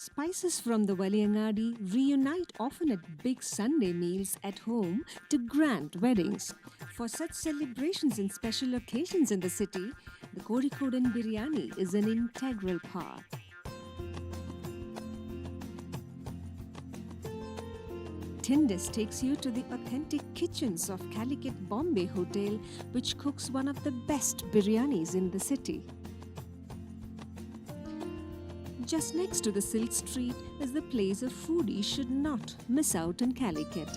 Spices from the Valiyangadi reunite often at big Sunday meals at home to grand weddings. For such celebrations and special occasions in the city, the Calicut Biryani is an integral part. Tyndis takes you to the authentic kitchens of Calicut Bombay Hotel, which cooks one of the best biryanis in the city. Just next to the Silk Street is the place a foodie should not miss out in Calicut.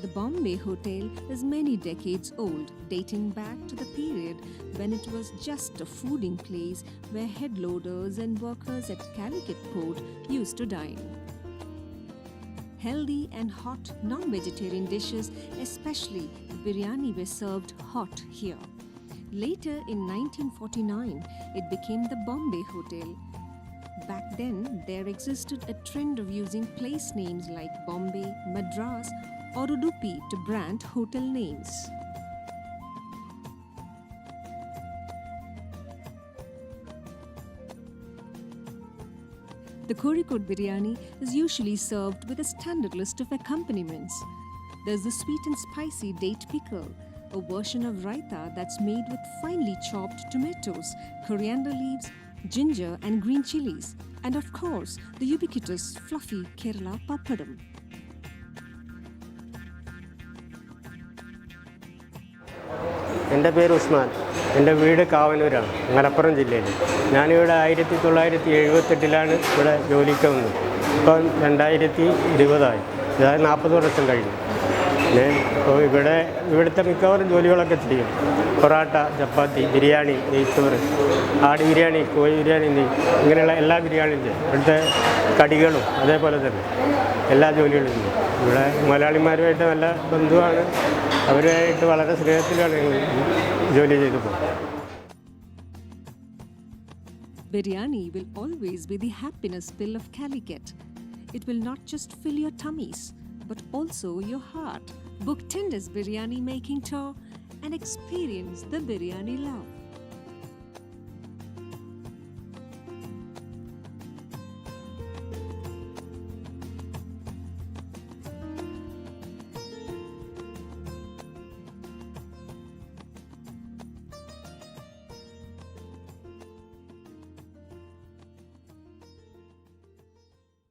The Bombay Hotel is many decades old, dating back to the period when it was just a fooding place where headloaders and workers at Calicut Port used to dine. Healthy and hot non-vegetarian dishes, especially biryani, were served hot here. Later in 1949, it became the Bombay Hotel. Back then, there existed a trend of using place names like Bombay, Madras, or Udupi to brand hotel names. The Calicut Biryani is usually served with a standard list of accompaniments. There's the sweet and spicy date pickle, a version of raita that's made with finely chopped tomatoes, coriander leaves, ginger and green chilies, and of course, the ubiquitous fluffy Kerala papadam. എൻ്റെ പേര് ഉസ്മാൻ. എൻ്റെ വീട് കാവനൂരാണ്, മലപ്പുറം ജില്ലയിൽ. ഞാനിവിടെ 1978 ഇവിടെ ജോലിക്ക് വന്നത്. ഇപ്പം 2020 അതായത് 40 വർഷം കഴിഞ്ഞു. അപ്പോൾ ഇവിടുത്തെ മിക്കവാറും ജോലികളൊക്കെ ചെയ്യും. പൊറാട്ട, ചപ്പാത്തി, ബിരിയാണി, നെയ്ച്ചോറ്, ആട് ബിരിയാണി, കോഴി ബിരിയാണി, ഇങ്ങനെയുള്ള എല്ലാ ബിരിയാണിയും ചെയ്യും. ഇവിടുത്തെ കടികളും അതേപോലെ തന്നെ എല്ലാ ജോലികളും ചെയ്യും. ഇവിടെ മലയാളിമാരുമായിട്ട് നല്ല ബന്ധുവാണ്, അവരുമായിട്ട് വളരെ സ്നേഹത്തിലാണ് ജോലി ചെയ്തു പോകുന്നത്. Biryani will always be the happiness pill of Calicut. It will not just fill your tummies, but also your heart. Book Tyndis Biryani making tour and experience the biryani love.